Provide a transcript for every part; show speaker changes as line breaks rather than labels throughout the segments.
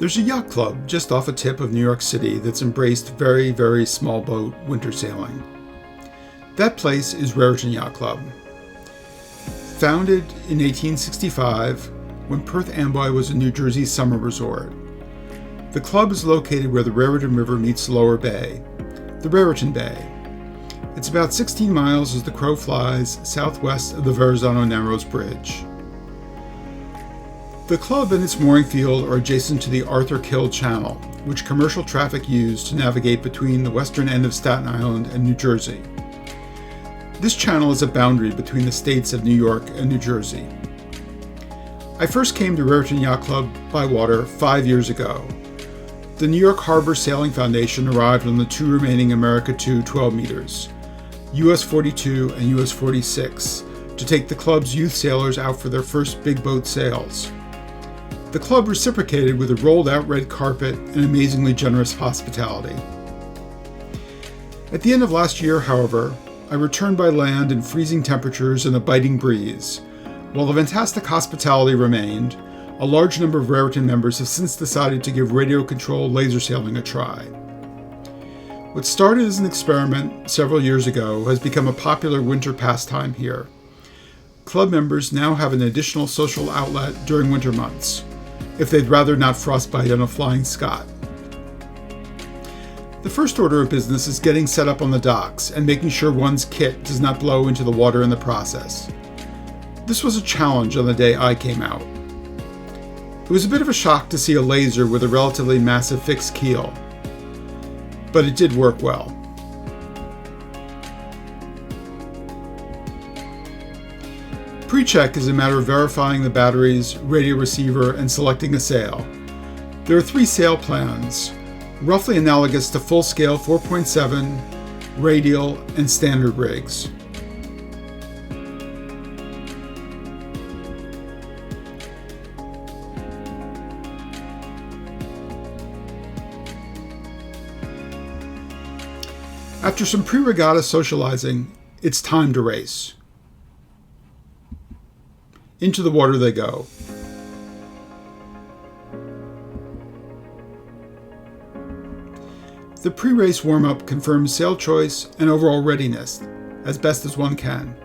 There's a yacht club just off a tip of New York City that's embraced very, very small boat winter sailing. That place is Raritan Yacht Club. Founded in 1865, when Perth Amboy was a New Jersey summer resort. The club is located where the Raritan River meets the Lower Bay, the Raritan Bay. It's about 16 miles as the crow flies southwest of the Verrazano Narrows Bridge. The club and its mooring field are adjacent to the Arthur Kill Channel, which commercial traffic used to navigate between the western end of Staten Island and New Jersey. This channel is a boundary between the states of New York and New Jersey. I first came to Raritan Yacht Club by water 5 years ago. The New York Harbor Sailing Foundation arrived on the two remaining America II 12 meters, US 42 and US 46, to take the club's youth sailors out for their first big boat sails. The club reciprocated with a rolled-out red carpet and amazingly generous hospitality. At the end of last year, however, I returned by land in freezing temperatures and a biting breeze. While the fantastic hospitality remained, a large number of Raritan members have since decided to give radio-controlled laser sailing a try. What started as an experiment several years ago has become a popular winter pastime here. Club members now have an additional social outlet during winter months, if they'd rather not frostbite on a Flying Scot. The first order of business is getting set up on the docks and making sure one's kit does not blow into the water in the process. This was a challenge on the day I came out. It was a bit of a shock to see a laser with a relatively massive fixed keel, but it did work well. Pre-check is a matter of verifying the batteries, radio receiver, and selecting a sail. There are 3 sail plans, roughly analogous to full-scale 4.7, radial, and standard rigs. After some pre-regatta socializing, it's time to race. Into the water they go. The pre-race warm-up confirms sail choice and overall readiness, as best as one can.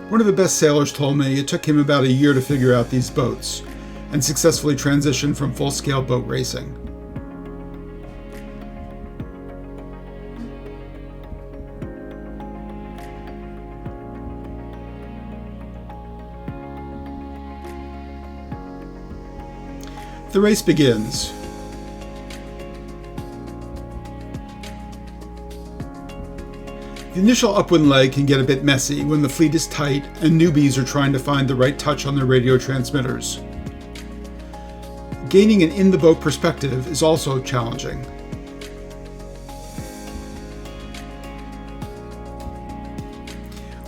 One of the best sailors told me it took him about a year to figure out these boats, and successfully transition from full-scale boat racing. The race begins. The initial upwind leg can get a bit messy when the fleet is tight and newbies are trying to find the right touch on their radio transmitters. Gaining an in-the-boat perspective is also challenging.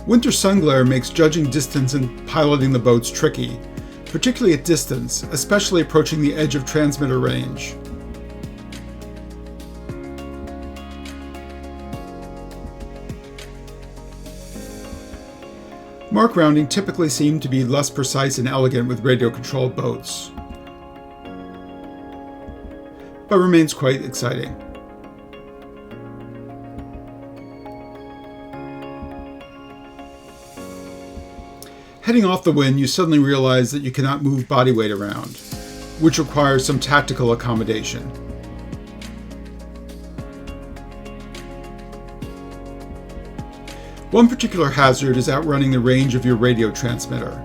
Winter sun glare makes judging distance and piloting the boats tricky, particularly at distance, especially approaching the edge of transmitter range. Mark rounding typically seemed to be less precise and elegant with radio-controlled boats, but remains quite exciting. Heading off the wind, you suddenly realize that you cannot move body weight around, which requires some tactical accommodation. One particular hazard is outrunning the range of your radio transmitter.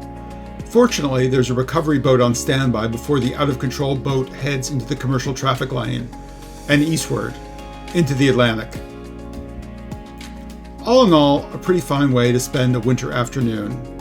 Fortunately, there's a recovery boat on standby before the out-of-control boat heads into the commercial traffic lane and eastward into the Atlantic. All in all, a pretty fine way to spend a winter afternoon.